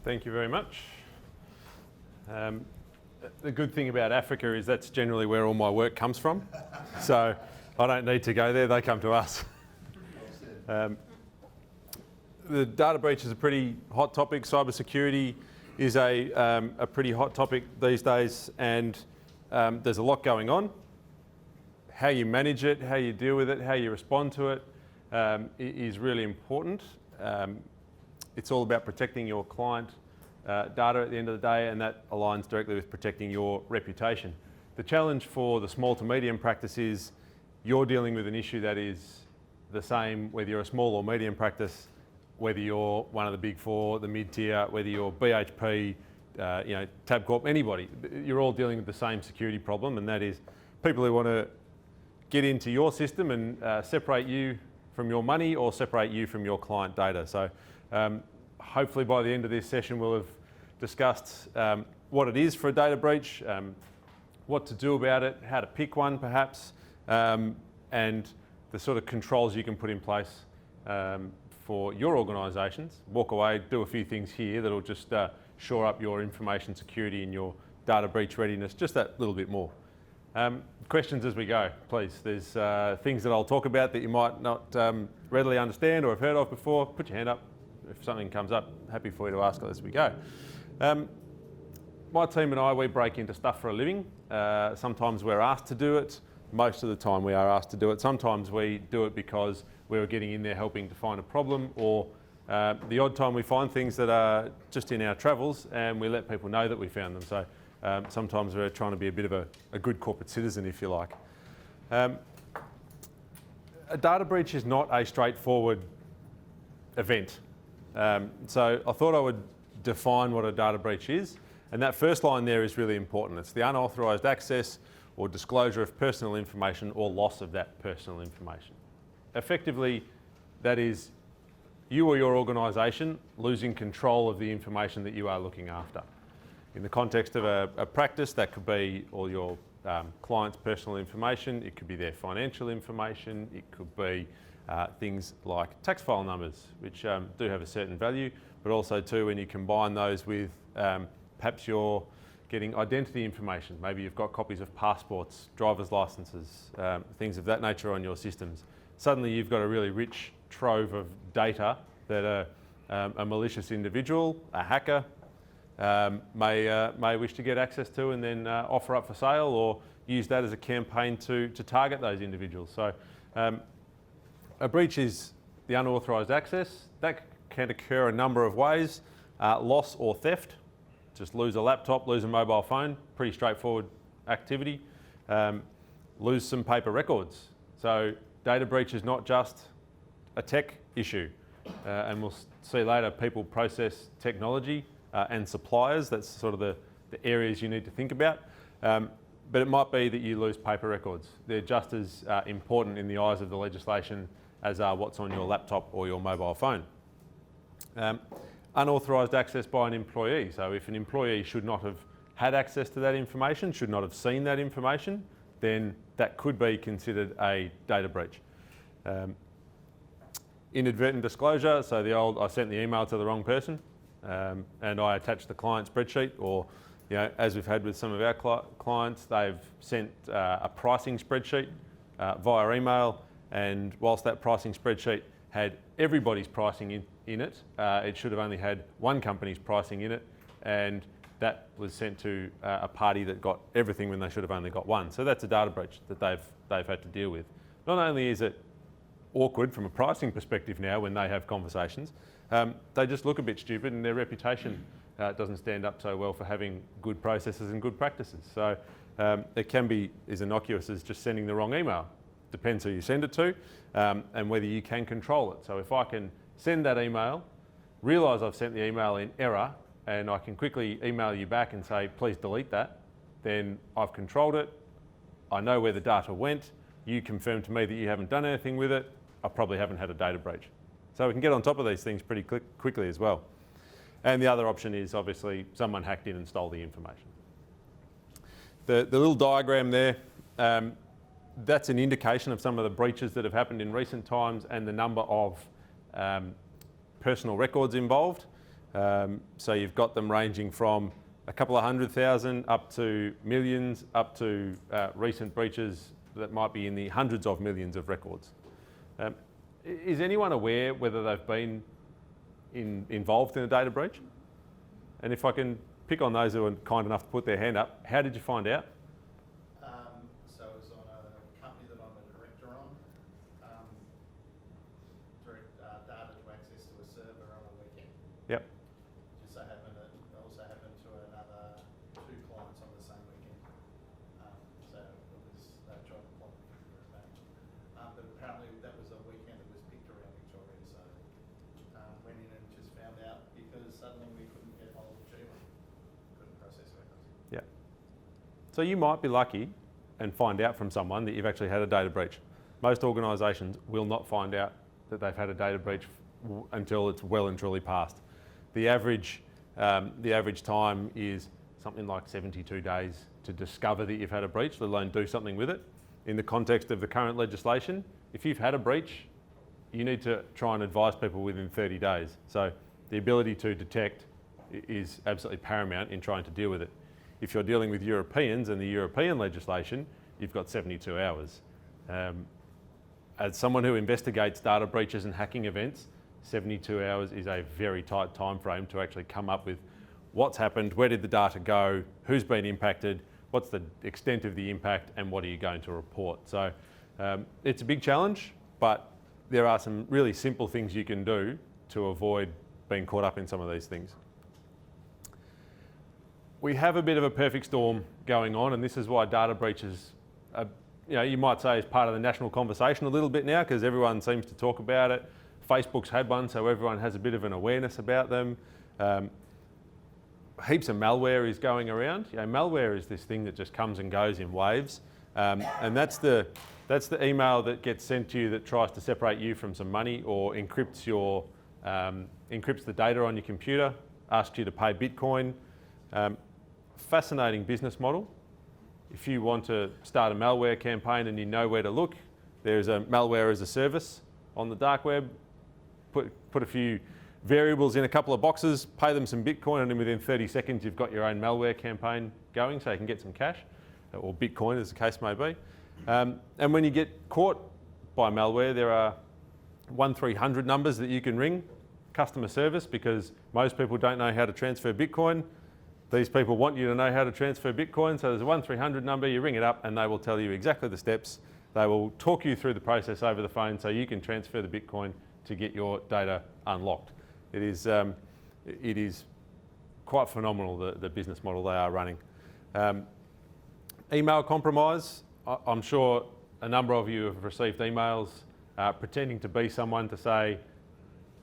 Thank you very much. The good thing about Africa is that's generally where all my work comes from. So I don't need to go there, they come to us. The data breach is a pretty hot topic. Cybersecurity is a pretty hot topic these days, and there's a lot going on. How you manage it, how you deal with it, how you respond to it is really important. It's all about protecting your client data at the end of the day, and that aligns directly with protecting your reputation. The challenge for the small to medium practice is you're dealing with an issue that is the same whether you're a small or medium practice, whether you're one of the big four, the mid-tier, whether you're BHP, Tabcorp, anybody. You're all dealing with the same security problem, and that is people who want to get into your system and separate you from your money or separate you from your client data. So hopefully by the end of this session we'll have discussed what it is for a data breach, what to do about it, how to pick one perhaps, and the sort of controls you can put in place for your organisations. Walk away, do a few things here that'll just shore up your information security and your data breach readiness just that little bit more. Questions as we go, please. There's things that I'll talk about that you might not readily understand or have heard of before. Put your hand up if something comes up. Happy for you to ask it as we go. My team and I, we break into stuff for a living. Sometimes we're asked to do it. Most of the time we are asked to do it. Sometimes we do it because we're getting in there helping to find a problem, or the odd time we find things that are just in our travels and we let people know that we found them. So sometimes we're trying to be a bit of a good corporate citizen, if you like. A data breach is not a straightforward event. So I thought I would define what a data breach is, and that first line there is really important. It's the unauthorised access or disclosure of personal information or loss of that personal information. Effectively, that is you or your organisation losing control of the information that you are looking after. In the context of a practice, that could be all your clients' personal information, it could be their financial information, it could be things like tax file numbers, which do have a certain value, but also too when you combine those with perhaps you're getting identity information. Maybe you've got copies of passports, driver's licenses, things of that nature on your systems. Suddenly you've got a really rich trove of data that a malicious individual, a hacker, may wish to get access to and then offer up for sale, or use that as a campaign to target those individuals. So a breach is the unauthorised access. That can occur a number of ways. Loss or theft. Just lose a laptop, lose a mobile phone, pretty straightforward activity. Lose some paper records. So data breach is not just a tech issue. And we'll see later, people, process, technology and suppliers. That's sort of the areas you need to think about. But it might be that you lose paper records. They're just as important in the eyes of the legislation as are what's on your laptop or your mobile phone. Unauthorised access by an employee. So if an employee should not have had access to that information, should not have seen that information, then that could be considered a data breach. Inadvertent disclosure, so the old I sent the email to the wrong person and I attached the client spreadsheet, or as we've had with some of our clients, they've sent a pricing spreadsheet via email, and whilst that pricing spreadsheet had everybody's pricing in it, it should have only had one company's pricing in it, and that was sent to a party that got everything when they should have only got one. So that's a data breach that they've had to deal with. Not only is it awkward from a pricing perspective now when they have conversations, they just look a bit stupid, and their reputation doesn't stand up so well for having good processes and good practices. So it can be as innocuous as just sending the wrong email. Depends who you send it to and whether you can control it. So if I can send that email, realise I've sent the email in error, and I can quickly email you back and say, please delete that, then I've controlled it, I know where the data went, you confirm to me that you haven't done anything with it, I probably haven't had a data breach. So we can get on top of these things pretty quickly as well. And the other option is obviously someone hacked in and stole the information. The little diagram there, that's an indication of some of the breaches that have happened in recent times and the number of personal records involved. So you've got them ranging from a couple of 100,000 up to millions, up to recent breaches that might be in the hundreds of millions of records. Is anyone aware whether they've been involved in a data breach? And if I can pick on those who are kind enough to put their hand up, how did you find out? So it was on a company that I'm a director on. Direct data to access to a server on a weekend. Yep. Just so happened it also happened to another 2 clients on the same weekend. So it was they tried to plot the figure back. But apparently that was a weekend that was picked around Victoria. So went in and just found out because suddenly we couldn't get hold of G1. Couldn't process records. Yeah. So you might be lucky and find out from someone that you've actually had a data breach. Most organisations will not find out that they've had a data breach until it's well and truly passed. The average time is something like 72 days to discover that you've had a breach, let alone do something with it. In the context of the current legislation, if you've had a breach, you need to try and advise people within 30 days. So the ability to detect is absolutely paramount in trying to deal with it. If you're dealing with Europeans and the European legislation, you've got 72 hours. As someone who investigates data breaches and hacking events, 72 hours is a very tight time frame to actually come up with what's happened, where did the data go, who's been impacted, what's the extent of the impact, and what are you going to report. So it's a big challenge, but there are some really simple things you can do to avoid being caught up in some of these things. We have a bit of a perfect storm going on, and this is why data breaches are, you might say, is part of the national conversation a little bit now because everyone seems to talk about it. Facebook's had one, so everyone has a bit of an awareness about them. Heaps of malware is going around. Malware is this thing that just comes and goes in waves, and that's the email that gets sent to you that tries to separate you from some money or encrypts the data on your computer, asks you to pay Bitcoin. Fascinating business model. If you want to start a malware campaign and you know where to look, there's a malware as a service on the dark web. Put a few variables in a couple of boxes, pay them some Bitcoin, and then within 30 seconds you've got your own malware campaign going so you can get some cash, or Bitcoin as the case may be. And when you get caught by malware, there are 1300 numbers that you can ring, customer service, because most people don't know how to transfer Bitcoin. These people want you to know how to transfer Bitcoin, so there's a 1300 number, you ring it up and they will tell you exactly the steps. They will talk you through the process over the phone so you can transfer the Bitcoin to get your data unlocked. It is quite phenomenal, the business model they are running. Email compromise. I'm sure a number of you have received emails pretending to be someone to say,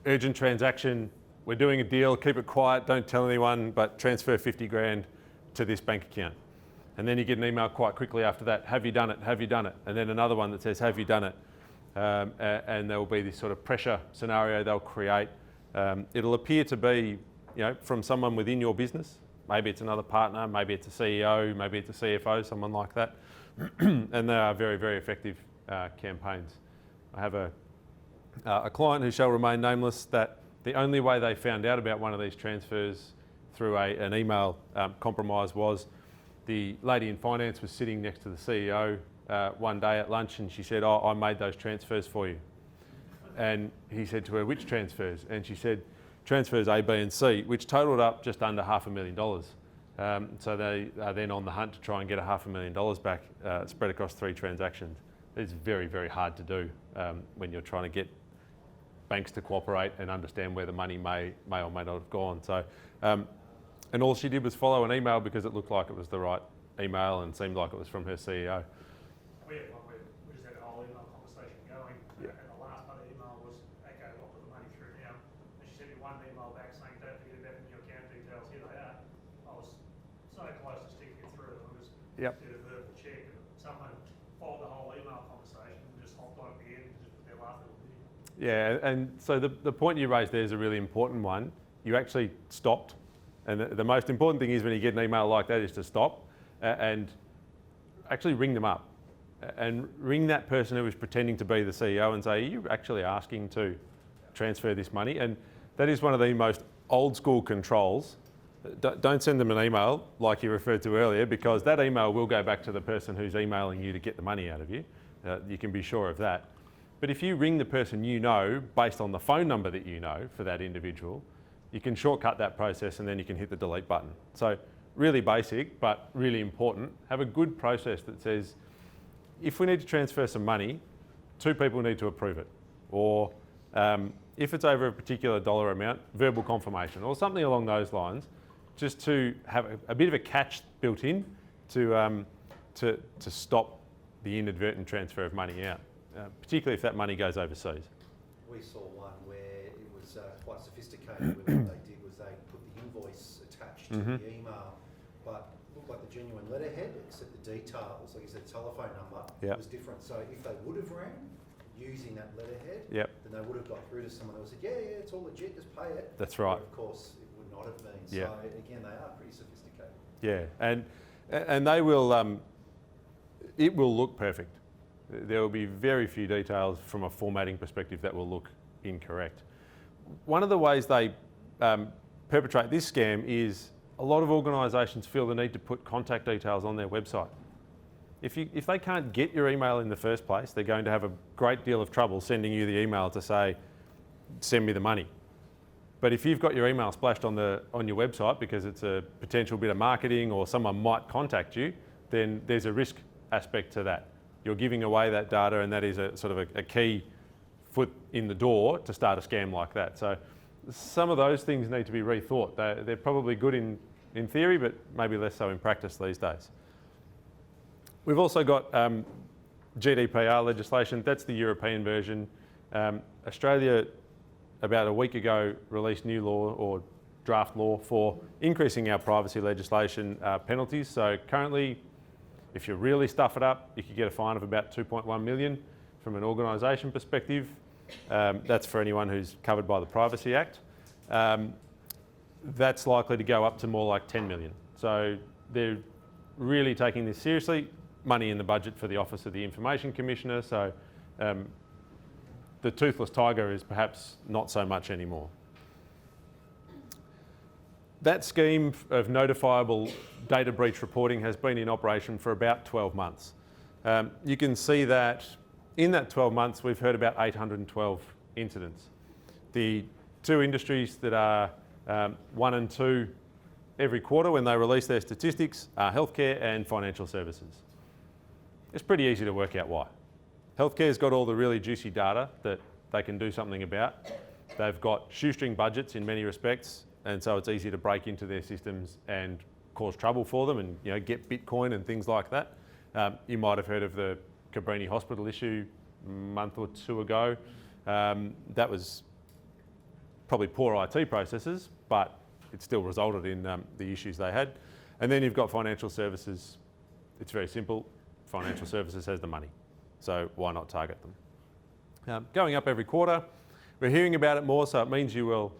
urgent transaction, we're doing a deal, keep it quiet, don't tell anyone, but transfer 50 grand to this bank account. And then you get an email quite quickly after that, have you done it, have you done it? And then another one that says, have you done it? And there will be this sort of pressure scenario they'll create. It'll appear to be, from someone within your business. Maybe it's another partner, maybe it's a CEO, maybe it's a CFO, someone like that. And they are very, very effective campaigns. I have a client who shall remain nameless that the only way they found out about one of these transfers through an email compromise was the lady in finance was sitting next to the CEO one day at lunch and she said, oh, I made those transfers for you. And he said to her, which transfers? And she said, transfers A, B and C, which totaled up just under $500,000. So they are then on the hunt to try and get $500,000 back spread across 3 transactions. It's very, very hard to do when you're trying to get banks to cooperate and understand where the money may or may not have gone. So, and all she did was follow an email because it looked like it was the right email and seemed like it was from her CEO. We just had a whole email conversation going, and the last part of the email was, okay, I'll put the money through now. And she sent me one email back saying, don't forget about your account details, here they are. I was so close to sticking it through, I just did a verbal check, and someone followed the whole email conversation and just hopped on at the end and just put their last little video. Yeah, and so the point you raised there is a really important one. You actually stopped. And the most important thing is when you get an email like that is to stop and actually ring them up and ring that person who is pretending to be the CEO and say, are you actually asking to transfer this money? And that is one of the most old school controls, don't send them an email like you referred to earlier, because that email will go back to the person who's emailing you to get the money out of you. You can be sure of that. But if you ring the person you know based on the phone number that you know for that individual, you can shortcut that process and then you can hit the delete button. So really basic, but really important. Have a good process that says, if we need to transfer some money, 2 people need to approve it. Or if it's over a particular dollar amount, verbal confirmation or something along those lines, just to have a bit of a catch built in to stop the inadvertent transfer of money out, particularly if that money goes overseas. We saw one where it was quite sophisticated. Where what they did was they put the invoice attached to the email, but looked like the genuine letterhead, except the details, like you said, telephone number, was different. So if they would have rang using that letterhead, then they would have got through to someone that said, yeah, it's all legit, just pay it. That's right. But of course, it would not have been. So again, they are pretty sophisticated. Yeah, and they will, it will look perfect. There will be very few details from a formatting perspective that will look incorrect. One of the ways they perpetrate this scam is a lot of organisations feel the need to put contact details on their website. If they can't get your email in the first place, they're going to have a great deal of trouble sending you the email to say, send me the money. But if you've got your email splashed on your website because it's a potential bit of marketing or someone might contact you, then there's a risk aspect to that. You're giving away that data, and that is a sort of a key foot in the door to start a scam like that. So some of those things need to be rethought. They're probably good in theory, but maybe less so in practice these days. We've also got GDPR legislation. That's the European version. Australia, about a week ago, released new law or draft law for increasing our privacy legislation penalties. So currently, if you really stuff it up, you could get a fine of about 2.1 million from an organisation perspective. That's for anyone who's covered by the Privacy Act. That's likely to go up to more like 10 million. So they're really taking this seriously. Money in the budget for the Office of the Information Commissioner. So the toothless tiger is perhaps not so much anymore. That scheme of notifiable data breach reporting has been in operation for about 12 months. You can see that in that 12 months, we've heard about 812 incidents. The 2 industries that are 1 and 2 every quarter when they release their statistics are healthcare and financial services. It's pretty easy to work out why. Healthcare's got all the really juicy data that they can do something about. They've got shoestring budgets in many respects, and so it's easy to break into their systems and cause trouble for them and get Bitcoin and things like that. You might have heard of the Cabrini Hospital issue a month or 2 ago. That was probably poor IT processes, but it still resulted in the issues they had. And then you've got financial services. It's very simple. Financial services has the money, so why not target them? Going up every quarter. We're hearing about it more, so it means you will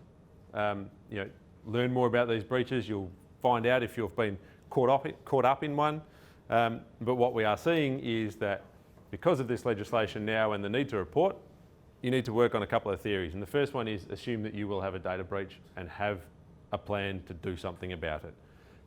learn more about these breaches. You'll find out if you've been caught up in one. But what we are seeing is that because of this legislation now and the need to report, you need to work on a couple of theories. And the first one is assume that you will have a data breach and have a plan to do something about it.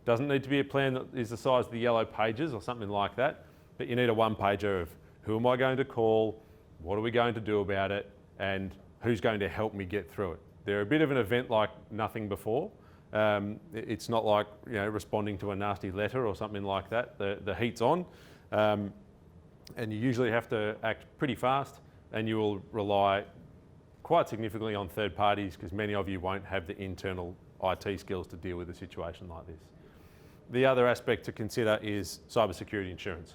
Doesn't need to be a plan that is the size of the yellow pages or something like that, but you need a one-pager of who am I going to call, what are we going to do about it, and who's going to help me get through it. They're a bit of an event like nothing before. It's not like responding to a nasty letter or something like that. The heat's on, and you usually have to act pretty fast, and you will rely quite significantly on third parties because many of you won't have the internal IT skills to deal with a situation like this. The other aspect to consider is cybersecurity insurance.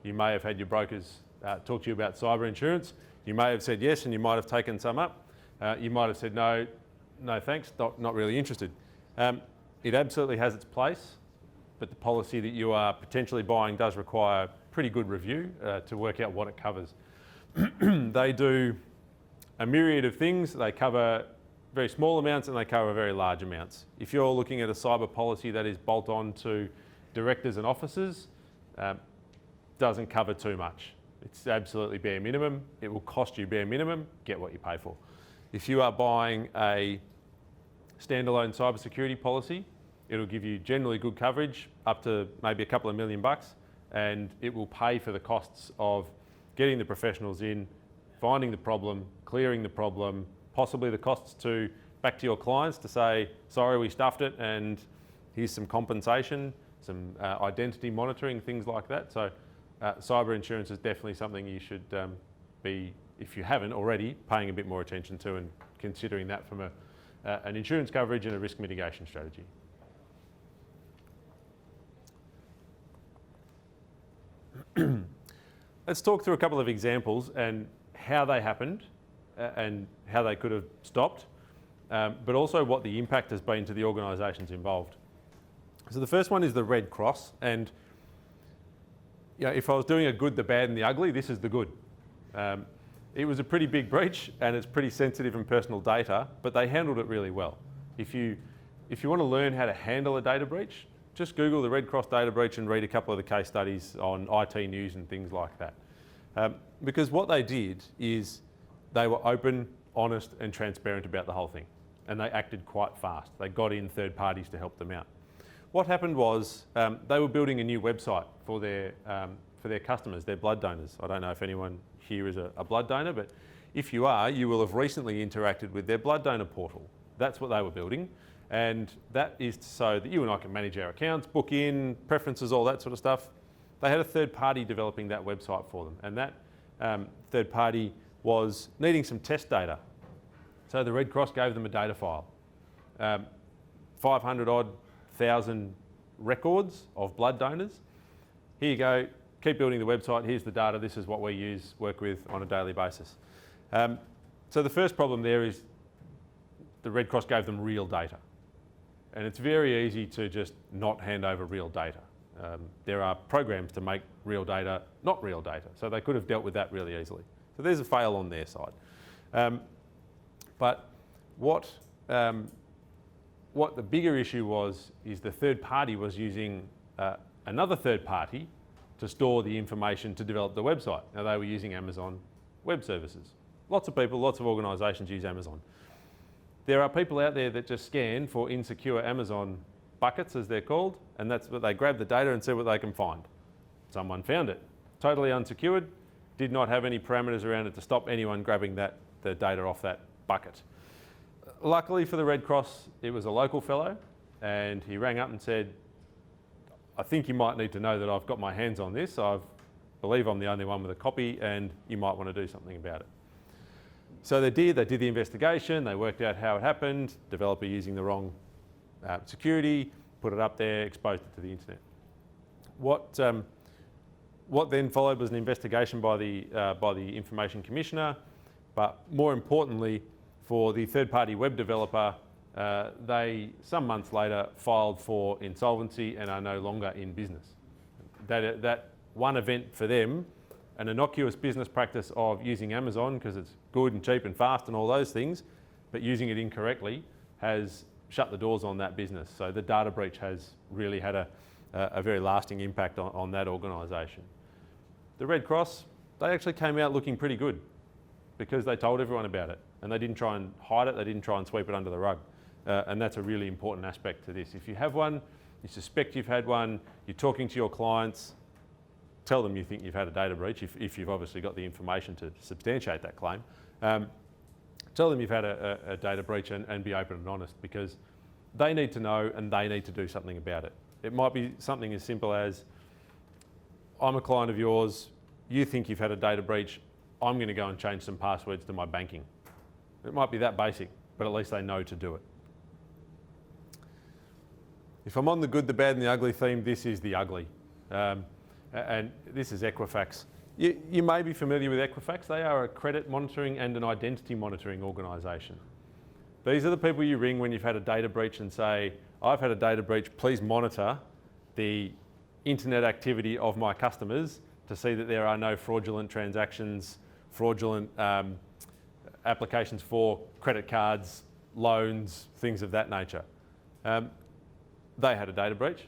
You may have had your brokers talk to you about cyber insurance. You may have said yes, and you might have taken some up. You might have said no thanks, not really interested. It absolutely has its place, but the policy that you are potentially buying does require pretty good review to work out what it covers. They do a myriad of things. They cover very small amounts and they cover very large amounts. If you're looking at a cyber policy that is bolt on to directors and officers, doesn't cover too much. It's absolutely bare minimum. It will cost you bare minimum, get what you pay for. If you are buying a standalone cybersecurity policy. It'll give you generally good coverage, up to maybe a couple of $1 million, and it will pay for the costs of getting the professionals in, finding the problem, clearing the problem, possibly the costs back to your clients to say, sorry, we stuffed it, and here's some compensation, some identity monitoring, things like that. So cyber insurance is definitely something you should be, if you haven't already, paying a bit more attention to and considering that from an insurance coverage and a risk mitigation strategy. Let's talk through a couple of examples and how they happened and how they could have stopped, but also what the impact has been to the organisations involved. So the first one is the Red Cross, and if I was doing a good, the bad and the ugly, this is the good. It was a pretty big breach and it's pretty sensitive and personal data, but they handled it really well. If you want to learn how to handle a data breach, just Google the Red Cross data breach and read a couple of the case studies on IT News and things like that. Because what they did is they were open, honest and transparent about the whole thing, and they acted quite fast. They got in third parties to help them out. What happened was they were building a new website for their customers, their blood donors. I don't know if anyone here is a blood donor, but if you are, you will have recently interacted with their blood donor portal. That's what they were building. And that is so that you and I can manage our accounts, book in, preferences, all that sort of stuff. They had a third party developing that website for them, and that third party was needing some test data. So the Red Cross gave them a data file. 500-odd thousand records of blood donors. Here you go, keep building the website, here's the data, this is what we work with on a daily basis. So the first problem there is the Red Cross gave them real data. And it's very easy to just not hand over real data. There are programs to make real data not real data, so they could have dealt with that really easily. So there's a fail on their side. But what the bigger issue was is the third party was using another third party to store the information to develop the website. Now they were using Amazon Web Services. Lots of people, lots of organisations use Amazon. There are people out there that just scan for insecure Amazon buckets, as they're called, and that's what they grab the data and see what they can find. Someone found it, totally unsecured, did not have any parameters around it to stop anyone grabbing the data off that bucket. Luckily for the Red Cross, it was a local fellow, and he rang up and said, I think you might need to know that I've got my hands on this. I believe I'm the only one with a copy, and you might want to do something about it. So they did the investigation, they worked out how it happened, developer using the wrong security, put it up there, exposed it to the internet. What then followed was an investigation by the Information Commissioner, but more importantly, for the third-party web developer, they, some months later, filed for insolvency and are no longer in business. That one event for them, an innocuous business practice of using Amazon because it's good and cheap and fast and all those things, but using it incorrectly has shut the doors on that business. So the data breach has really had a very lasting impact on that organisation. The Red Cross, they actually came out looking pretty good because they told everyone about it and they didn't try and hide it, they didn't try and sweep it under the rug. And that's a really important aspect to this. If you have one, you suspect you've had one, you're talking to your clients, tell them you think you've had a data breach if you've obviously got the information to substantiate that claim. Tell them you've had a data breach and be open and honest, because they need to know and they need to do something about it. It might be something as simple as, I'm a client of yours, you think you've had a data breach, I'm going to go and change some passwords to my banking. It might be that basic, but at least they know to do it. If I'm on the good, the bad and the ugly theme, this is the ugly. And this is Equifax. You may be familiar with Equifax. They are a credit monitoring and an identity monitoring organisation. These are the people you ring when you've had a data breach and say, I've had a data breach, please monitor the internet activity of my customers to see that there are no fraudulent transactions, fraudulent applications for credit cards, loans, things of that nature. They had a data breach,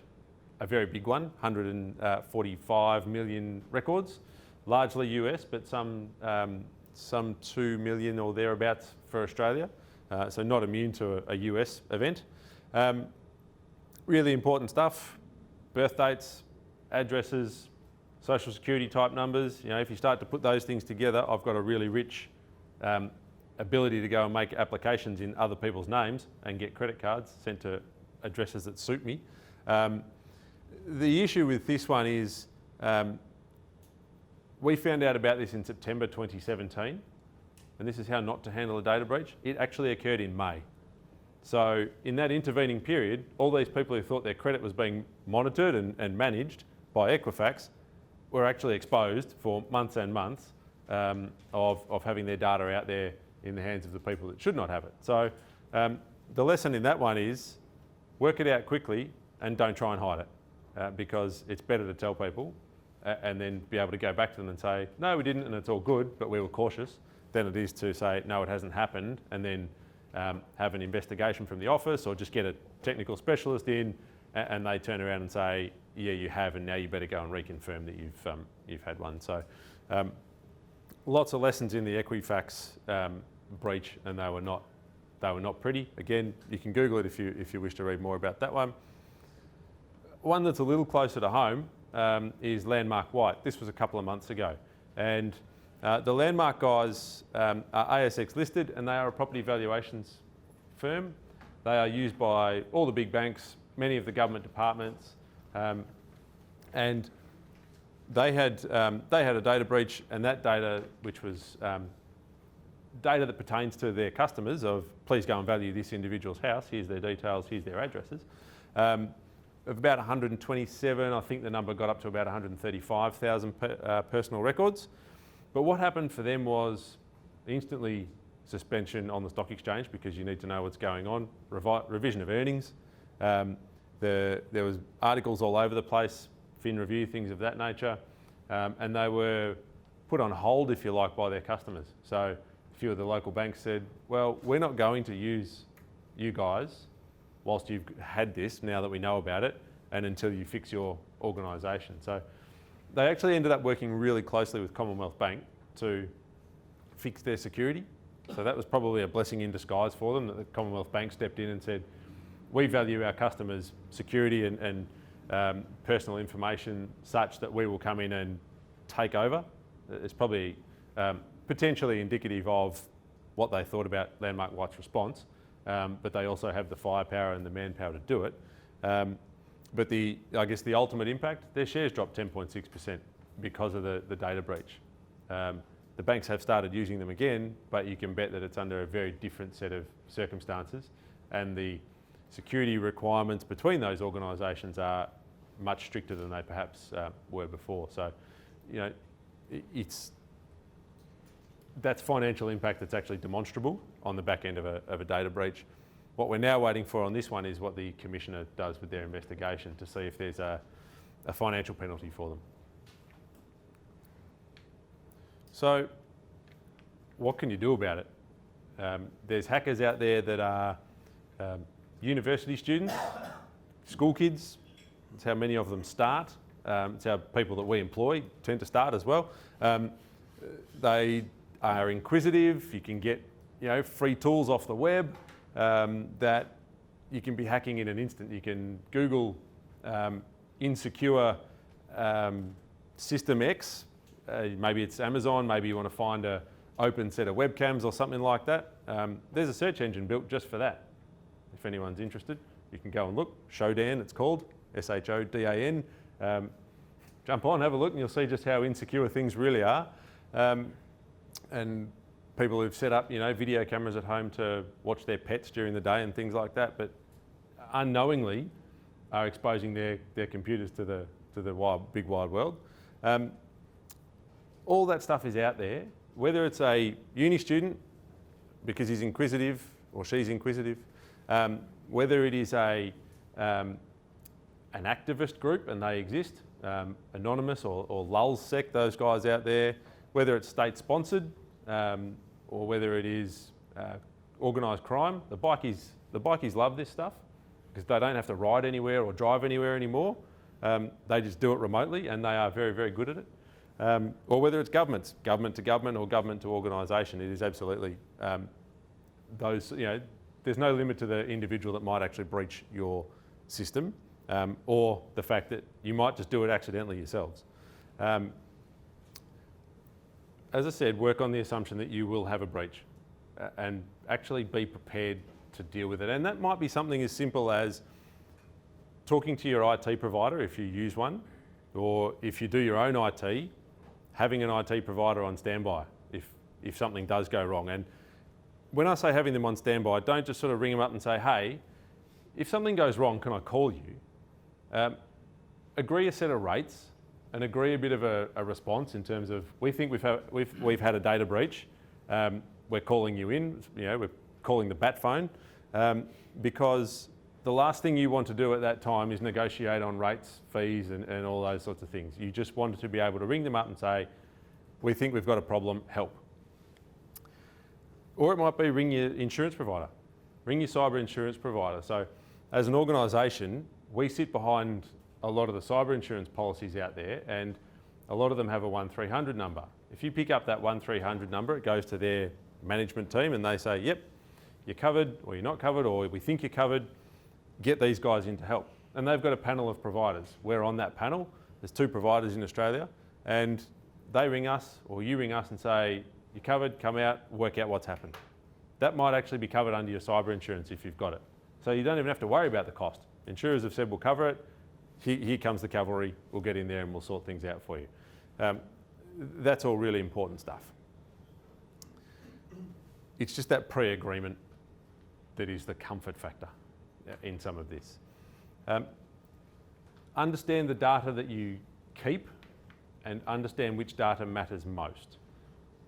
a very big one, 145 million records, largely US, but some 2 million or thereabouts for Australia. so not immune to a US event. Really important stuff: birth dates, addresses, social security type numbers. You know, if you start to put those things together, I've got a really rich ability to go and make applications in other people's names and get credit cards sent to addresses that suit me. The issue with this one is we found out about this in September 2017, and this is how not to handle a data breach. It actually occurred in May. So in that intervening period, all these people who thought their credit was being monitored and managed by Equifax were actually exposed for months and months of having their data out there in the hands of the people that should not have it. So the lesson in that one is work it out quickly and don't try and hide it, because it's better to tell people and then be able to go back to them and say, no, we didn't and it's all good, but we were cautious, than it is to say, no, it hasn't happened, and then have an investigation from the office or just get a technical specialist in and they turn around and say, yeah, you have, and now you better go and reconfirm that you've had one. So lots of lessons in the Equifax breach, and they were not pretty. Again, you can Google it if you wish to read more about that one. One that's a little closer to home is Landmark White. This was a couple of months ago, and the Landmark guys are ASX listed, and they are a property valuations firm. They are used by all the big banks, many of the government departments, and they had a data breach, and that data, which was data that pertains to their customers of please go and value this individual's house, here's their details, here's their addresses, of about 127, I think the number got up to about 135,000 personal records. But what happened for them was instantly suspension on the stock exchange, because you need to know what's going on, revision of earnings. There was articles all over the place, Fin Review, things of that nature, and they were put on hold, if you like, by their customers. So a few of the local banks said, well, we're not going to use you guys whilst you've had this, now that we know about it, and until you fix your organisation. So they actually ended up working really closely with Commonwealth Bank to fix their security. So that was probably a blessing in disguise for them, that the Commonwealth Bank stepped in and said, we value our customers' security and personal information such that we will come in and take over. It's probably potentially indicative of what they thought about Landmark White's response, but they also have the firepower and the manpower to do it. But I guess the ultimate impact, their shares dropped 10.6% because of the data breach. The banks have started using them again, but you can bet that it's under a very different set of circumstances, and the security requirements between those organisations are much stricter than they perhaps were before. So, you know, that's financial impact that's actually demonstrable on the back end of a data breach. What we're now waiting for on this one is what the Commissioner does with their investigation to see if there's a financial penalty for them. So what can you do about it? There's hackers out there that are university students, school kids. It's how many of them start. It's how people that we employ tend to start as well. They are inquisitive. You can get, you know, free tools off the web that you can be hacking in an instant. You can Google insecure system X. Maybe it's Amazon. Maybe you want to find an open set of webcams or something like that. There's a search engine built just for that. If anyone's interested, you can go and look. Shodan, it's called, S-H-O-D-A-N. Jump on, have a look, and you'll see just how insecure things really are. And people who've set up, you know, video cameras at home to watch their pets during the day and things like that, but unknowingly are exposing their computers to the big wide world. All that stuff is out there, whether it's a uni student because he's inquisitive or she's inquisitive, whether it is an activist group and they exist, Anonymous or LulzSec, those guys out there, whether it's state sponsored or whether it is organised crime. The bikies love this stuff because they don't have to ride anywhere or drive anywhere anymore. They just do it remotely, and they are very, very good at it. Or whether it's government to government or government to organisation, it is absolutely those, there's no limit to the individual that might actually breach your system, or the fact that you might just do it accidentally yourselves. As I said, work on the assumption that you will have a breach, and actually be prepared to deal with it. And that might be something as simple as talking to your IT provider if you use one, or if you do your own IT, having an IT provider on standby if something does go wrong. And when I say having them on standby, don't just sort of ring them up and say, hey, if something goes wrong, can I call you? Agree a set of rates and agree a bit of a response in terms of, we think we've had a data breach, we're calling you in, we're calling the bat phone, because the last thing you want to do at that time is negotiate on rates, fees, and all those sorts of things. You just want to be able to ring them up and say, we think we've got a problem, help. Or it might be ring your insurance provider, ring your cyber insurance provider. So as an organisation, we sit behind a lot of the cyber insurance policies out there, and a lot of them have a 1300 number. If you pick up that 1300 number, it goes to their management team and they say, yep, you're covered, or you're not covered, or we think you're covered, get these guys in to help. And they've got a panel of providers. We're on that panel. There's 2 providers in Australia, and they ring us, or you ring us and say, you're covered, come out, work out what's happened. That might actually be covered under your cyber insurance if you've got it. So you don't even have to worry about the cost. Insurers have said, we'll cover it. Here comes the cavalry. We'll get in there and we'll sort things out for you. That's all really important stuff. It's just that pre-agreement that is the comfort factor in some of this. Understand the data that you keep and understand which data matters most.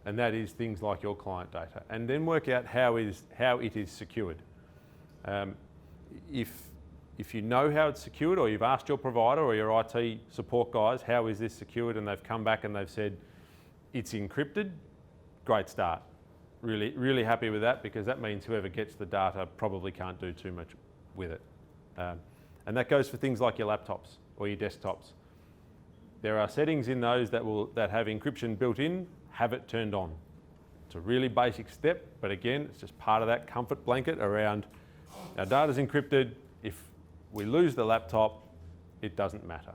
And that is things like your client data. And then work out how it is secured. If you know how it's secured, or you've asked your provider or your IT support guys, how is this secured, and they've come back and they've said it's encrypted, great start. Really, really happy with that, because that means whoever gets the data probably can't do too much with it. And that goes for things like your laptops or your desktops. There are settings in those that have encryption built in, have it turned on. It's a really basic step, but again, it's just part of that comfort blanket around our data's encrypted. If we lose the laptop, it doesn't matter.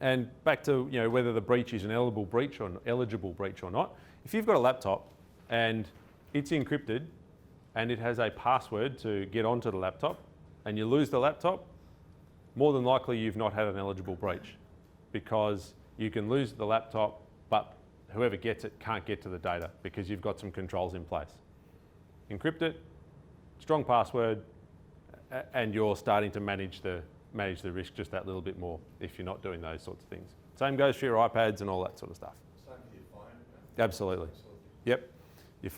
And back to whether the breach is an eligible breach or not. If you've got a laptop and it's encrypted and it has a password to get onto the laptop, and you lose the laptop, more than likely you've not had an eligible breach, because you can lose the laptop, but whoever gets it can't get to the data because you've got some controls in place. Encrypt it, strong password, and you're starting to manage the risk just that little bit more if you're not doing those sorts of things. Same goes for your iPads and all that sort of stuff. Same with your phone. Absolutely. Yep. Your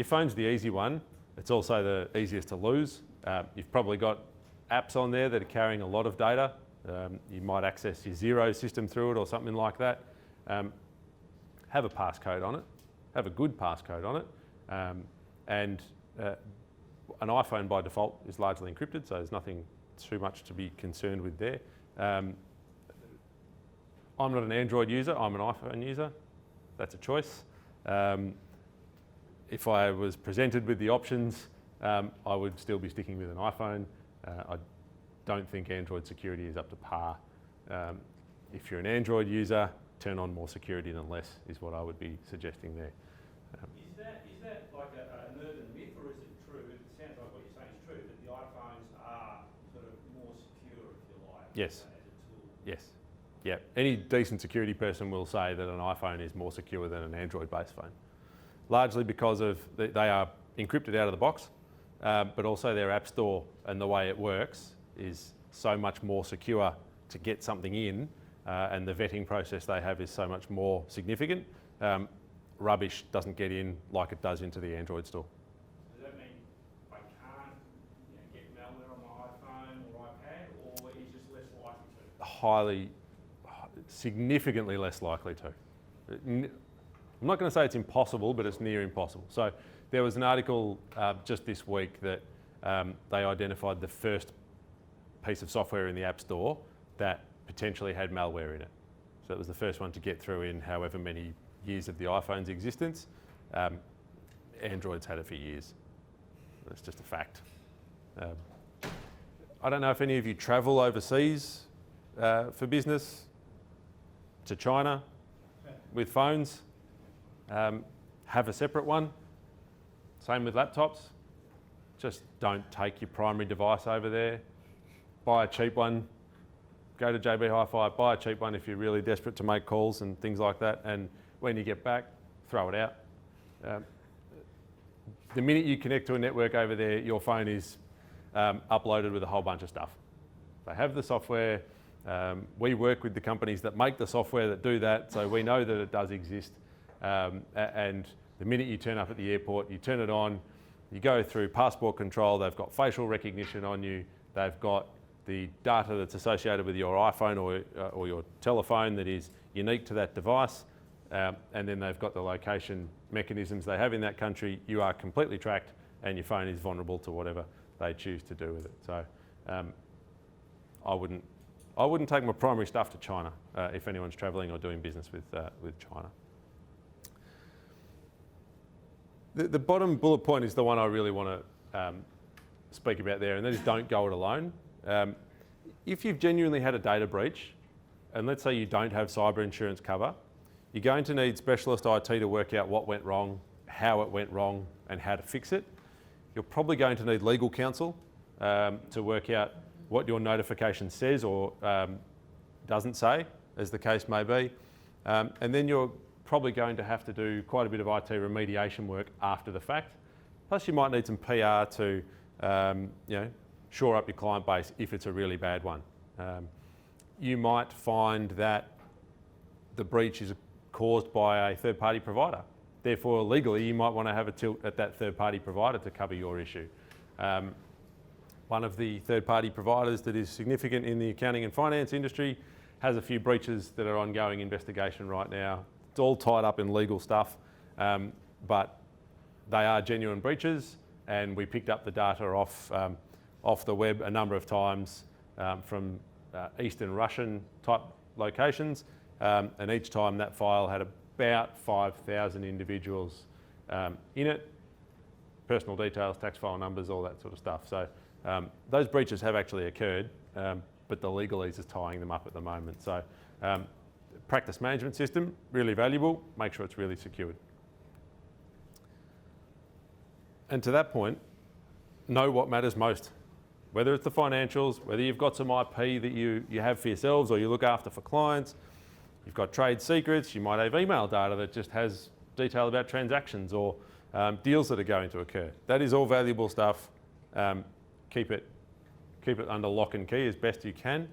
phone's the easy one. It's also the easiest to lose. You've probably got apps on there that are carrying a lot of data. You might access your Xero system through it or something like that. Have a passcode on it. Have a good passcode on it. And an iPhone by default is largely encrypted, so there's nothing too much to be concerned with there. I'm not an Android user, I'm an iPhone user. That's a choice. If I was presented with the options, I would still be sticking with an iPhone. I don't think Android security is up to par. If you're an Android user, turn on more security than less is what I would be suggesting there. Is that like an urban myth, or is it true? It sounds like what you're saying is true, that the iPhones are sort of more secure, if you like. Yes. As a tool. Yes. Yeah. Any decent security person will say that an iPhone is more secure than an Android-based phone, largely because of they are encrypted out of the box, but also their app store and the way it works is so much more secure to get something in, and the vetting process they have is so much more significant. Rubbish doesn't get in like it does into the Android store. Does that mean I can't get malware on my iPhone or iPad, or is just less likely to? Significantly less likely to. I'm not going to say it's impossible, but it's near impossible. So there was an article just this week that they identified the first piece of software in the App Store that potentially had malware in it. So it was the first one to get through in however many years of the iPhone's existence. Android's had it for years. That's just a fact. I don't know if any of you travel overseas for business, to China with phones. Have a separate one. Same with laptops. Just don't take your primary device over there. Buy a cheap one. Go to JB Hi-Fi, buy a cheap one if you're really desperate to make calls and things like that. And when you get back, throw it out. The minute you connect to a network over there, your phone is uploaded with a whole bunch of stuff. They have the software. We work with the companies that make the software that do that, so we know that it does exist. And the minute you turn up at the airport, you turn it on, you go through passport control, they've got facial recognition on you, they've got the data that's associated with your iPhone or your telephone that is unique to that device, and then they've got the location mechanisms they have in that country. You are completely tracked and your phone is vulnerable to whatever they choose to do with it. So I wouldn't take my primary stuff to China if anyone's travelling or doing business with China. The bottom bullet point is the one I really want to speak about there, and that is don't go it alone. If you've genuinely had a data breach, and let's say you don't have cyber insurance cover, you're going to need specialist IT to work out what went wrong, how it went wrong, and how to fix it. You're probably going to need legal counsel to work out what your notification says or doesn't say, as the case may be. And then you're probably going to have to do quite a bit of IT remediation work after the fact. Plus you might need some PR to shore up your client base if it's a really bad one. You might find that the breach is caused by a third-party provider. Therefore, legally, you might want to have a tilt at that third-party provider to cover your issue. One of the third-party providers that is significant in the accounting and finance industry has a few breaches that are ongoing investigation right now. It's all tied up in legal stuff, but they are genuine breaches, and we picked up the data off the web a number of times from Eastern Russian type locations, and each time that file had about 5,000 individuals in it, personal details, tax file numbers, all that sort of stuff. So those breaches have actually occurred, but the legalese is tying them up at the moment. So practice management system, really valuable, make sure it's really secured. And to that point, know what matters most. Whether it's the financials, whether you've got some IP that you have for yourselves or you look after for clients, you've got trade secrets, you might have email data that just has detail about transactions or deals that are going to occur. That is all valuable stuff. Keep it under lock and key as best you can.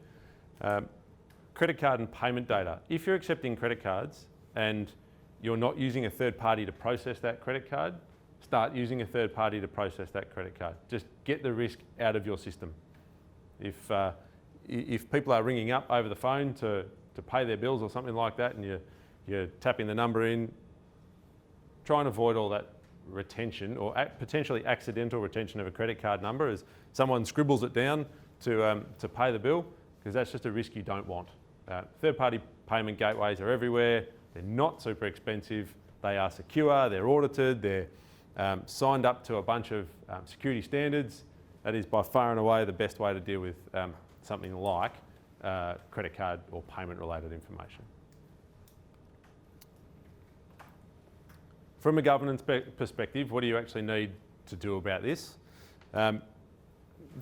Credit card and payment data. If you're accepting credit cards and you're not using a third party to process that credit card, start using a third party to process that credit card. Just get the risk out of your system. If people are ringing up over the phone to pay their bills or something like that, and you're tapping the number in, try and avoid all that retention or potentially accidental retention of a credit card number as someone scribbles it down to pay the bill, because that's just a risk you don't want. Third-party payment gateways are everywhere. They're not super expensive. They are secure. They're audited. They're signed up to a bunch of security standards. That is by far and away the best way to deal with something like credit card or payment-related information. From a governance perspective, what do you actually need to do about this?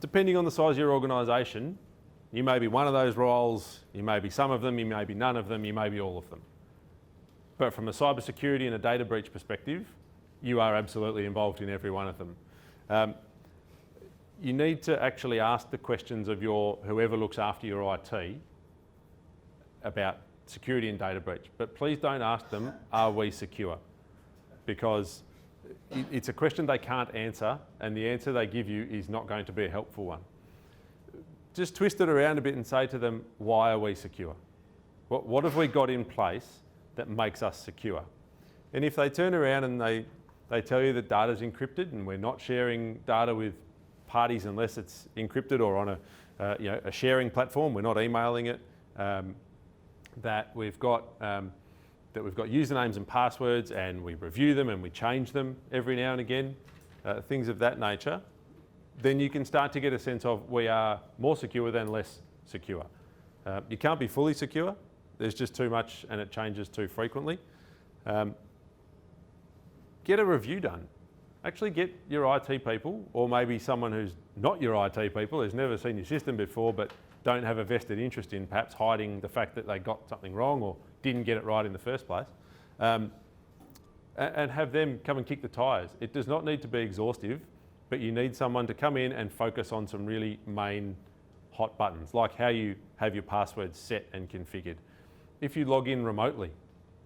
Depending on the size of your organisation, you may be one of those roles, you may be some of them, you may be none of them, you may be all of them. But from a cybersecurity and a data breach perspective, you are absolutely involved in every one of them. You need to actually ask the questions of whoever looks after your IT about security and data breach. But please don't ask them, are we secure? Because it's a question they can't answer, and the answer they give you is not going to be a helpful one. Just twist it around a bit and say to them, why are we secure? What have we got in place that makes us secure? And if they turn around and they tell you that data's encrypted and we're not sharing data with parties unless it's encrypted or on a sharing platform, we're not emailing it, that we've got that we've got usernames and passwords and we review them and we change them every now and again, things of that nature, then you can start to get a sense of we are more secure than less secure. You can't be fully secure. There's just too much and it changes too frequently. Get a review done. Actually get your IT people, or maybe someone who's not your IT people, who's never seen your system before but don't have a vested interest in perhaps hiding the fact that they got something wrong or didn't get it right in the first place, and have them come and kick the tyres. It does not need to be exhaustive, but you need someone to come in and focus on some really main hot buttons, like how you have your passwords set and configured. If you log in remotely,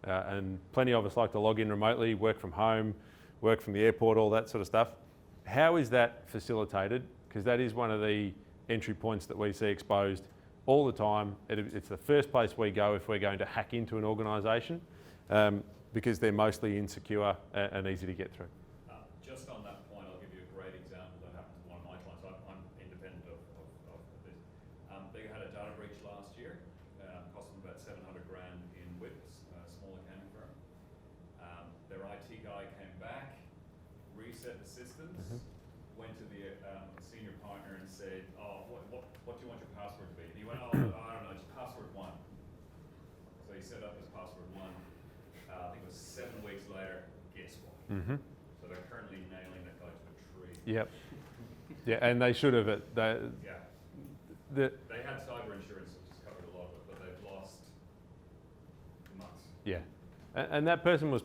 and plenty of us like to log in remotely, work from home, work from the airport, all that sort of stuff. How is that facilitated? Because that is one of the entry points that we see exposed all the time. It's the first place we go if we're going to hack into an organisation, because they're mostly insecure and easy to get through. Just on that point, I'll give you a great example that happened to one of my clients. I'm independent of this. They had a data breach last year, cost them about 700 grand in WIPs, a small accounting firm. Their IT guy came back, reset the systems, went to the senior partner and said, "Oh, what do you want your password to be?" And he went, "Oh, I don't know, just password 1." So he set up his password 1. I think it was 7 weeks later. Guess what? So they're currently nailing that guy to a tree. Yep. Yeah, and they should have. They had cyber insurance, which has covered a lot of it, but they've lost months. Yeah, and that person was,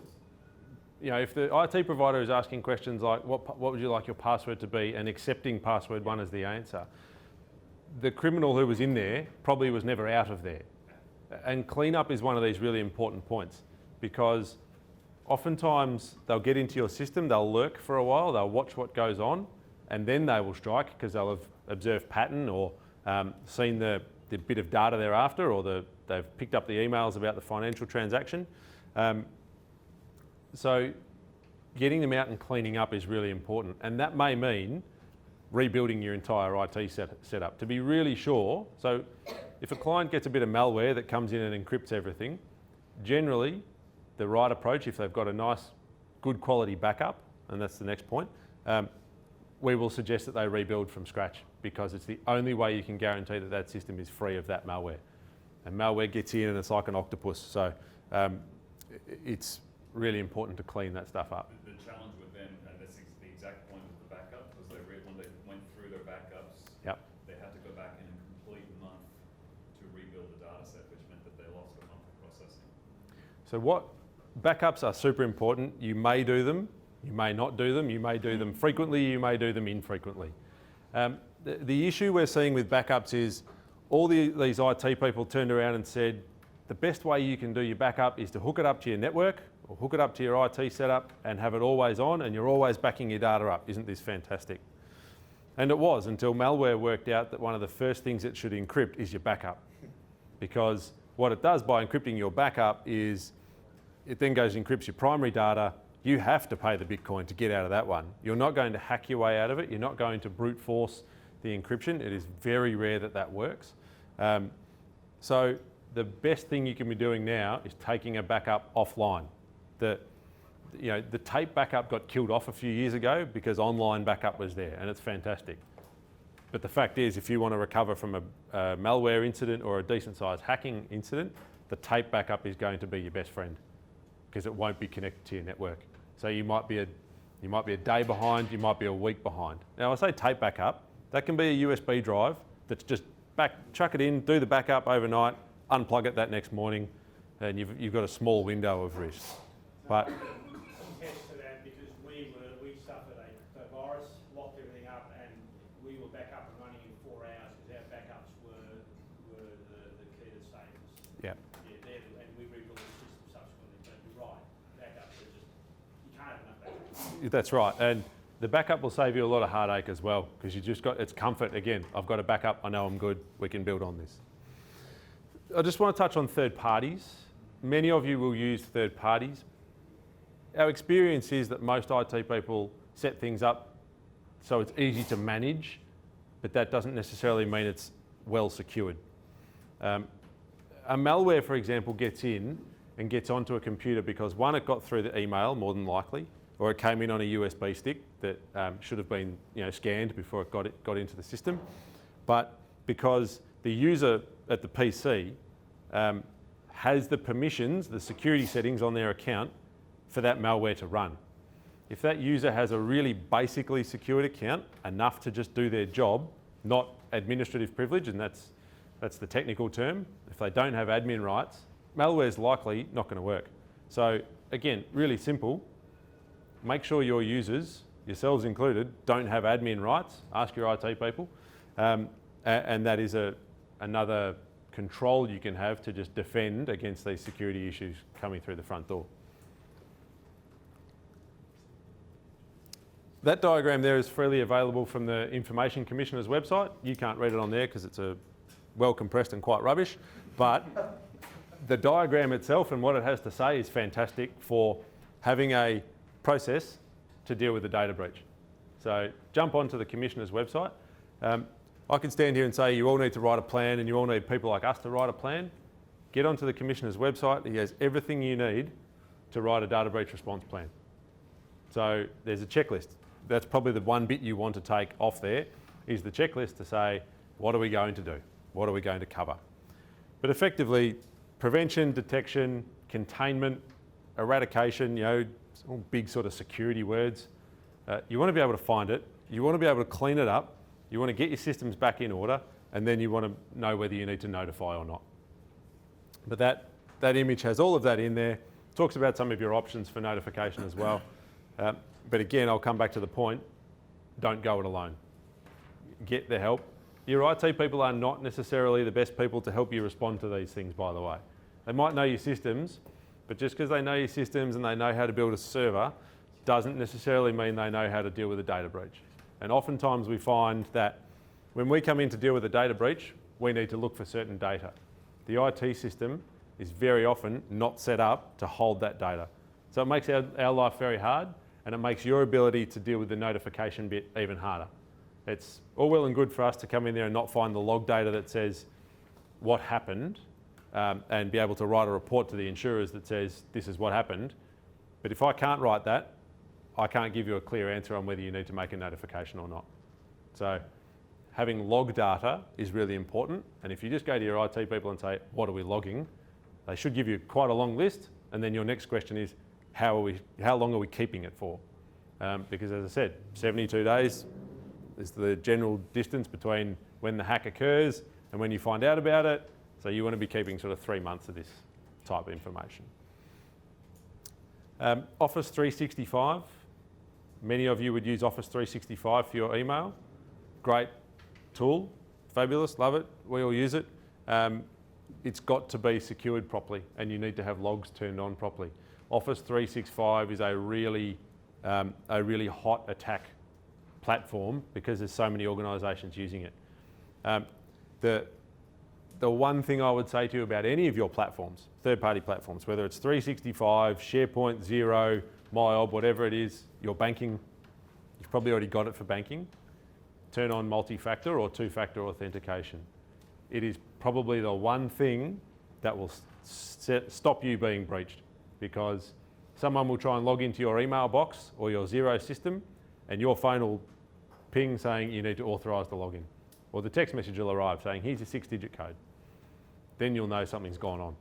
if the IT provider is asking questions like, what would you like your password to be, and accepting password 1 as the answer, the criminal who was in there probably was never out of there. And cleanup is one of these really important points, because oftentimes they'll get into your system, they'll lurk for a while, they'll watch what goes on, and then they will strike because they'll have observed pattern or seen the bit of data they're after, or they've picked up the emails about the financial transaction. So getting them out and cleaning up is really important, and that may mean rebuilding your entire IT setup to be really sure. So if a client gets a bit of malware that comes in and encrypts everything, generally the right approach, if they've got a nice, good quality backup, and that's the next point, we will suggest that they rebuild from scratch, because it's the only way you can guarantee that that system is free of that malware. And malware gets in and it's like an octopus, so it's really important to clean that stuff up. The challenge with them, and this is the exact point of the backup, was when they went through their backups, they had to go back in a complete month to rebuild the data set, which meant that they lost a month of processing. So backups are super important. You may do them, you may not do them, you may do them frequently, you may do them infrequently. The issue we're seeing with backups is all these IT people turned around and said, the best way you can do your backup is to hook it up to your network or hook it up to your IT setup and have it always on, and you're always backing your data up. Isn't this fantastic? And it was, until malware worked out that one of the first things it should encrypt is your backup. Because what it does by encrypting your backup is it then goes and encrypts your primary data. You have to pay the Bitcoin to get out of that one. You're not going to hack your way out of it. You're not going to brute force the encryption. It is very rare that that works. So the best thing you can be doing now is taking a backup offline. The tape backup got killed off a few years ago because online backup was there, and it's fantastic. But the fact is, if you want to recover from a malware incident or a decent sized hacking incident, the tape backup is going to be your best friend, because it won't be connected to your network. So you might be a day behind, you might be a week behind. Now I say tape backup, that can be a USB drive that's just chuck it in, do the backup overnight, unplug it that next morning, and you've got a small window of risk. But Contest to that, because we suffered a virus, locked everything up, and we were back up and running in 4 hours because our backups were the key to saving us. yeah, And we rebuilt the system subsequently. But you're right, backups are just, you can't have enough backups. that's right. And the backup will save you a lot of heartache as well, because it's comfort. Again, I've got a backup, I know I'm good, we can build on this. I just want to touch on third parties. Many of you will use third parties. Our experience is that most IT people set things up so it's easy to manage, but that doesn't necessarily mean it's well secured. A malware, for example, gets in and gets onto a computer because one, it got through the email more than likely, or it came in on a USB stick that should have been scanned before it got into the system, but because the user at the PC has the permissions, the security settings on their account for that malware to run. If that user has a really basically secured account, enough to just do their job, not administrative privilege, and that's the technical term, if they don't have admin rights, malware is likely not going to work. So again, really simple. Make sure your users, yourselves included, don't have admin rights. Ask your IT people. And that is another control you can have to just defend against these security issues coming through the front door. That diagram there is freely available from the Information Commissioner's website. You can't read it on there because it's well compressed and quite rubbish, but the diagram itself and what it has to say is fantastic for having a process to deal with a data breach. So jump onto the Commissioner's website. I can stand here and say you all need to write a plan and you all need people like us to write a plan. Get onto the Commissioner's website. He has everything you need to write a data breach response plan. So there's a checklist. That's probably the one bit you want to take off there, is the checklist to say, what are we going to do? What are we going to cover? But effectively, prevention, detection, containment, eradication, all big sort of security words. You want to be able to find it. You want to be able to clean it up. You want to get your systems back in order, and then you want to know whether you need to notify or not. But that image has all of that in there. Talks about some of your options for notification as well. But again, I'll come back to the point, don't go it alone. Get the help. Your IT people are not necessarily the best people to help you respond to these things, by the way. They might know your systems, but just because they know your systems and they know how to build a server doesn't necessarily mean they know how to deal with a data breach. And oftentimes we find that when we come in to deal with a data breach, we need to look for certain data. The IT system is very often not set up to hold that data. So it makes our life very hard, and it makes your ability to deal with the notification bit even harder. It's all well and good for us to come in there and not find the log data that says what happened and be able to write a report to the insurers that says this is what happened. But if I can't write that, I can't give you a clear answer on whether you need to make a notification or not. So having log data is really important. And if you just go to your IT people and say, what are we logging? They should give you quite a long list. And then your next question is, how long are we keeping it for? Because as I said, 72 days is the general distance between when the hack occurs and when you find out about it. So you want to be keeping sort of 3 months of this type of information. Office 365. Many of you would use Office 365 for your email. Great tool, fabulous, love it. We all use it. It's got to be secured properly, and you need to have logs turned on properly. Office 365 is a really hot attack platform because there's so many organisations using it. The one thing I would say to you about any of your platforms, third-party platforms, whether it's 365, SharePoint, Xero, MyOb, whatever it is, your banking, you've probably already got it for banking. Turn on multi-factor or two-factor authentication. It is probably the one thing that will stop you being breached, because someone will try and log into your email box or your Xero system and your phone will ping saying you need to authorise the login. Or the text message will arrive saying, here's your 6-digit code. Then you'll know something's gone on.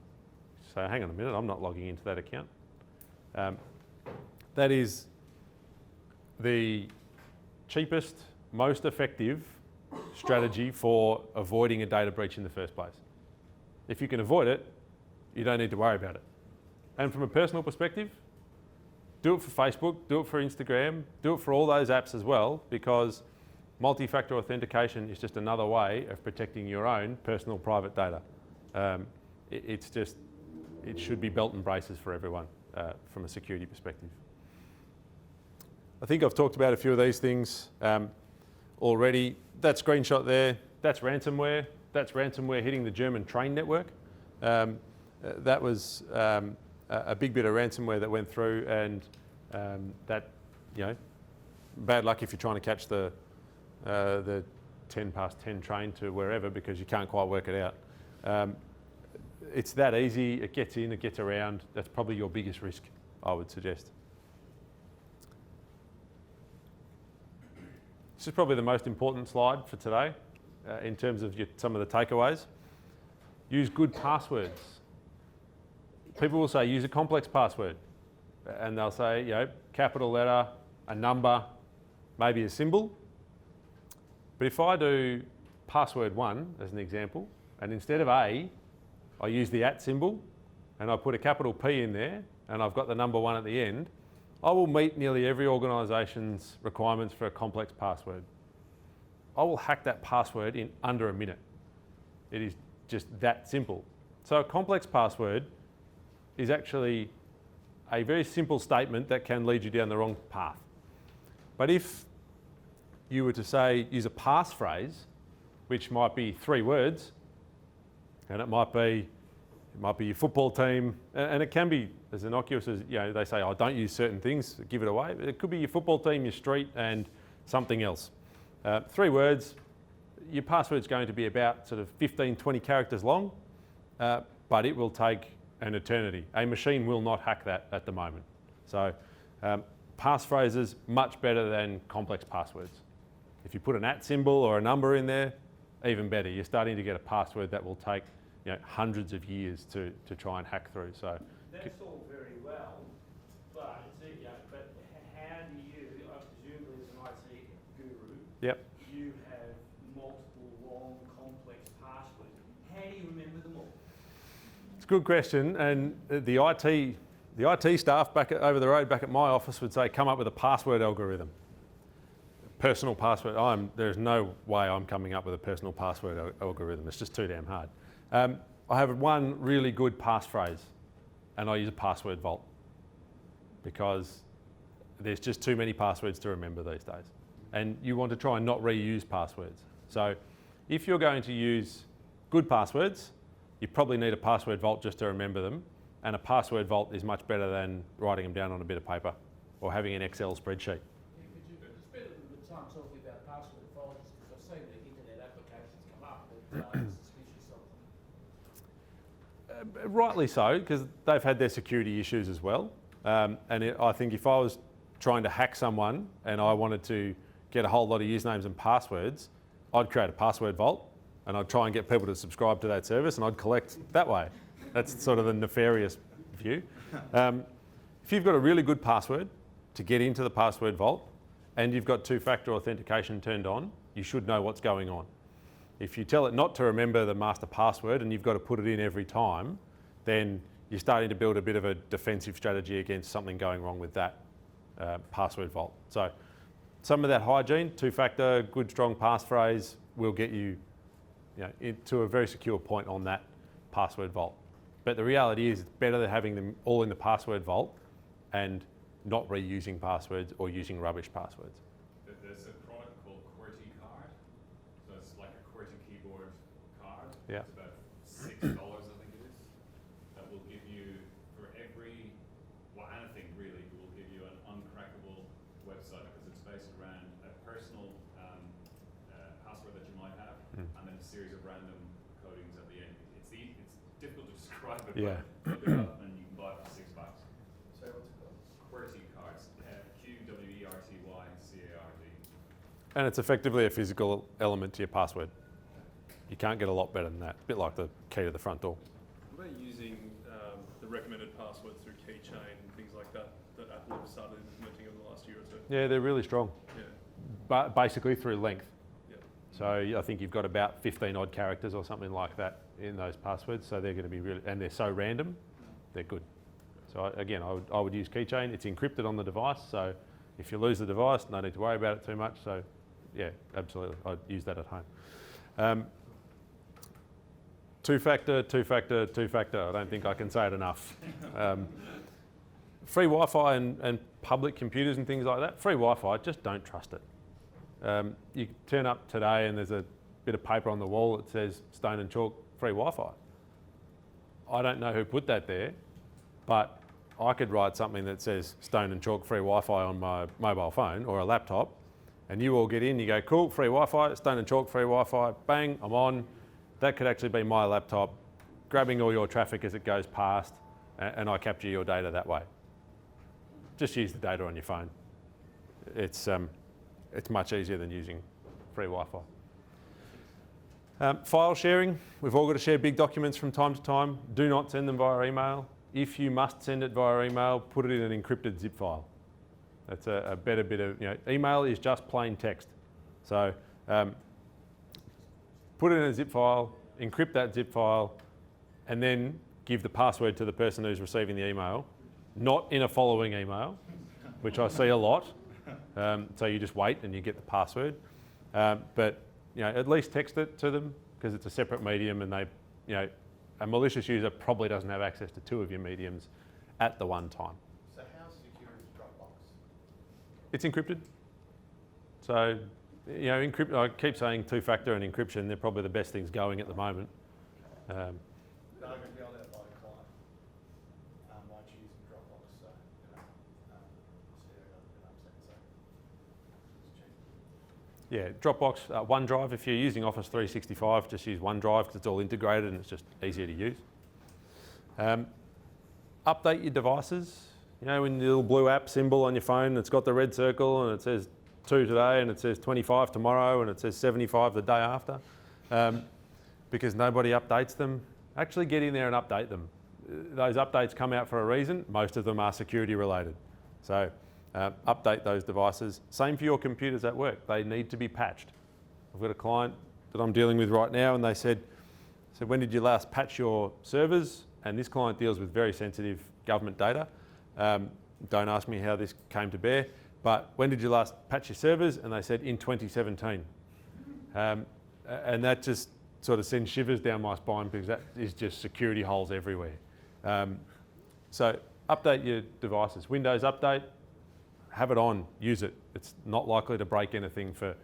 So hang on a minute, I'm not logging into that account. That is the cheapest, most effective strategy for avoiding a data breach in the first place. If you can avoid it, you don't need to worry about it. And from a personal perspective, do it for Facebook, do it for Instagram, do it for all those apps as well, because multi-factor authentication is just another way of protecting your own personal private data. It should be belt and braces for everyone from a security perspective. I think I've talked about a few of these things already. That screenshot there, that's ransomware. That's ransomware hitting the German train network. That was a big bit of ransomware that went through, and that, bad luck if you're trying to catch the 10 past 10 train to wherever because you can't quite work it out. it's that easy. It gets in, it gets around. That's probably your biggest risk, I would suggest. This is probably the most important slide for today in terms of some of the takeaways. Use good passwords. People will say use a complex password, and they'll say, you know, capital letter, a number, maybe a symbol. But if I do password 1 as an example, and instead of A, I use the @ symbol, and I put a capital P in there, and I've got the number 1 at the end, I will meet nearly every organisation's requirements for a complex password. I will hack that password in under a minute. It is just that simple. So a complex password is actually a very simple statement that can lead you down the wrong path. But if you were to say, use a passphrase, which might be 3 words, and it might be your football team, and it can be as innocuous as, you know, they say, oh, don't use certain things, give it away. It could be your football team, your street, and something else. 3 words, your password's going to be about sort of 15, 20 characters long, but it will take an eternity. A machine will not hack that at the moment. So passphrases, much better than complex passwords. If you put an @ symbol or a number in there, even better. You're starting to get a password that will take, you know, hundreds of years to try and hack through. So That's all very well, but but how do you, I presume as an IT guru, yep. you have multiple long complex passwords. How do you remember them all? It's a good question, and the IT staff back over the road, back at my office, would say, come up with a password algorithm. Personal password. There's no way I'm coming up with a personal password algorithm. It's just too damn hard. I have one really good passphrase, and I use a password vault because there's just too many passwords to remember these days. And you want to try and not reuse passwords. So if you're going to use good passwords, you probably need a password vault just to remember them. And a password vault is much better than writing them down on a bit of paper or having an Excel spreadsheet. Could you spend a little bit of time talking about password folders, because I've seen the internet applications come up that suspicious of them. Rightly so, because they've had their security issues as well. I think if I was trying to hack someone and I wanted to get a whole lot of usernames and passwords, I'd create a password vault and I'd try and get people to subscribe to that service and I'd collect that way. That's sort of the nefarious view. If you've got a really good password to get into the password vault and you've got 2-factor authentication turned on, you should know what's going on. If you tell it not to remember the master password and you've got to put it in every time, then you're starting to build a bit of a defensive strategy against something going wrong with that password vault. So some of that hygiene, 2-factor, good strong passphrase will get you, to a very secure point on that password vault. But the reality is it's better than having them all in the password vault and not reusing passwords or using rubbish passwords. There's a product called QWERTY card. So it's like a QWERTY keyboard card. Yeah. It's about $6, I think it is. That will give you, for every, anything really, it will give you an uncrackable website because it's based around a personal password that you might have and then a series of random codings at the end. It's difficult to describe it, Yeah. but look it up and you can buy it for $6. So what's it called? QWERTY cards, QWERTYCARD. And it's effectively a physical element to your password. You can't get a lot better than that. A bit like the key to the front door. What about using the recommended passwords through keychain and things like that Apple have started implementing over the last year or two? Yeah, they're really strong. Yeah. But basically through length. Yeah. So I think you've got about 15 odd characters or something like that in those passwords. So they're going to be really, and they're so random, they're good. So again, I would use keychain. It's encrypted on the device. So if you lose the device, no need to worry about it too much. So yeah, absolutely. I'd use that at home. 2-factor, 2-factor, 2-factor. I don't think I can say it enough. Free Wi-Fi and public computers and things like that. Free Wi-Fi, just don't trust it. You turn up today and there's a bit of paper on the wall that says Stone and Chalk free Wi-Fi. I don't know who put that there, but I could write something that says Stone and Chalk free Wi-Fi on my mobile phone or a laptop, and you all get in, you go, cool, free Wi-Fi, Stone and Chalk free Wi-Fi, bang, I'm on. That could actually be my laptop grabbing all your traffic as it goes past, and I capture your data that way. Just use the data on your phone. It's much easier than using free Wi-Fi. File sharing, we've all got to share big documents from time to time. Do not send them via email. If you must send it via email, put it in an encrypted zip file. That's a better bit of, email is just plain text. So put it in a zip file, encrypt that zip file, and then give the password to the person who's receiving the email, not in a following email, which I see a lot. So you just wait and you get the password. But at least text it to them, because it's a separate medium, and they, a malicious user probably doesn't have access to 2 of your mediums at the one time. So how secure is Dropbox? It's encrypted. So, I keep saying 2-factor and encryption, they're probably the best things going at the moment. No, I'm going to be able to by a client like using Dropbox, so see how Yeah, Dropbox, OneDrive. If you're using Office 365, just use OneDrive because it's all integrated and it's just easier to use. Update your devices. When the little blue app symbol on your phone, it's got the red circle and it says 2 today and it says 25 tomorrow and it says 75 the day after, because nobody updates them. Actually get in there and update them. Those updates come out for a reason. Most of them are security related. So update those devices. Same for your computers at work. They need to be patched. I've got a client that I'm dealing with right now, and they said, when did you last patch your servers? And this client deals with very sensitive government data. Don't ask me how this came to bear, but when did you last patch your servers? And they said in 2017. And that just sort of sends shivers down my spine, because that is just security holes everywhere. So update your devices. Windows update, have it on, use it. It's not likely to break anything for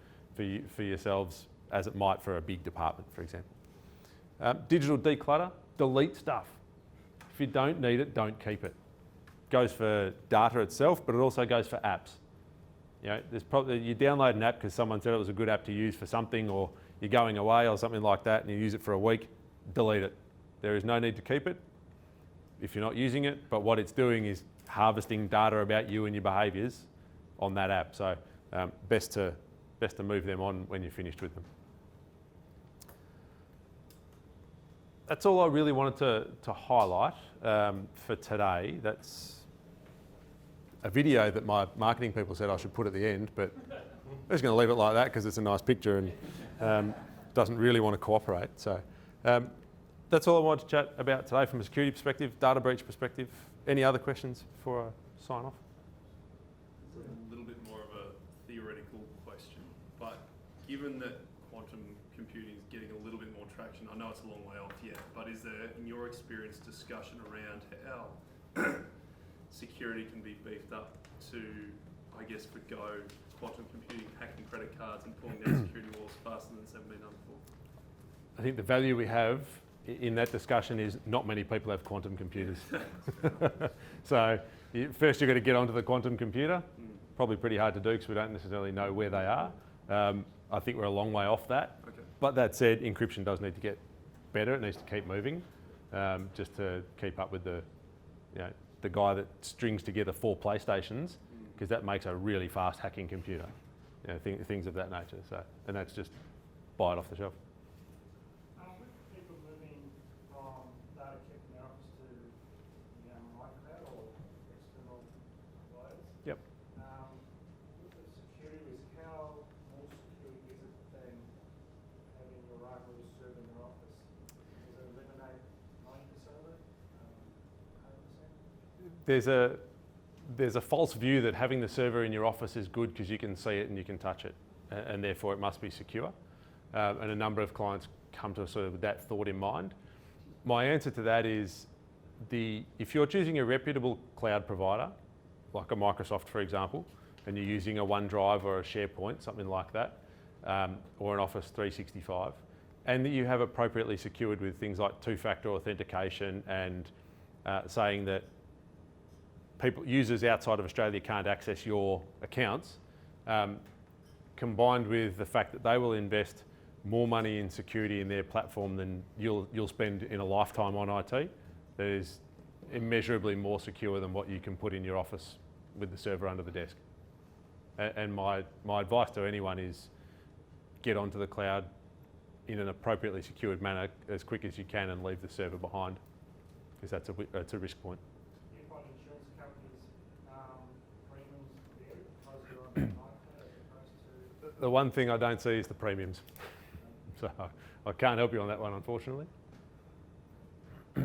yourselves as it might for a big department, for example. Digital declutter, delete stuff. If you don't need it, don't keep it. Goes for data itself, but it also goes for apps. There's probably, you download an app because someone said it was a good app to use for something, or you're going away or something like that and you use it for a week, delete it. There is no need to keep it if you're not using it, but what it's doing is harvesting data about you and your behaviours on that app. So best to move them on when you're finished with them. That's all I really wanted to highlight for today. That's a video that my marketing people said I should put at the end, but I'm just going to leave it like that because it's a nice picture and doesn't really want to cooperate. So that's all I wanted to chat about today from a security perspective, data breach perspective. Any other questions before I sign off? A little bit more of a theoretical question, but given that quantum computing is getting a little bit more traction, I know it's a long way off yet, but is there, in your experience, discussion around how security can be beefed up to, I guess, forgo quantum computing, hacking credit cards and pulling down security walls faster than it's ever been done before? I think the value we have in that discussion is not many people have quantum computers. So first you've got to get onto the quantum computer. Probably pretty hard to do because we don't necessarily know where they are. I think we're a long way off that. Okay. But that said, encryption does need to get better. It needs to keep moving just to keep up with the guy that strings together 4 PlayStations, because that makes a really fast hacking computer. Things of that nature. So, and that's just buy it off the shelf. With people moving from data kept in their office to microcloud or external providers, Yep. with the security risk, how more secure is it than having your rival serve in their office? Does it eliminate 90% of it? 100%? There's a false view that having the server in your office is good because you can see it and you can touch it, and therefore it must be secure. And a number of clients come to us sort of with that thought in mind. My answer to that is, if you're choosing a reputable cloud provider, like a Microsoft, for example, and you're using a OneDrive or a SharePoint, something like that, or an Office 365, and that you have appropriately secured with things like 2-factor authentication and saying that users outside of Australia can't access your accounts, combined with the fact that they will invest more money in security in their platform than you'll spend in a lifetime on IT. That is immeasurably more secure than what you can put in your office with the server under the desk. And my advice to anyone is get onto the cloud in an appropriately secured manner as quick as you can and leave the server behind, because that's a risk point. Do you find insurance companies' premiums vary because you're on the iPad as opposed to? The one thing I don't see is the premiums. So I can't help you on that one, unfortunately. All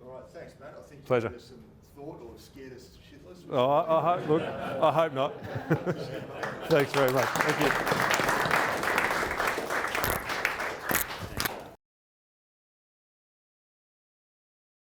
right, thanks, Matt. I think Pleasure. you gave us some thought or scared us shitless. Oh, I hope not. Thanks very much. Thank you.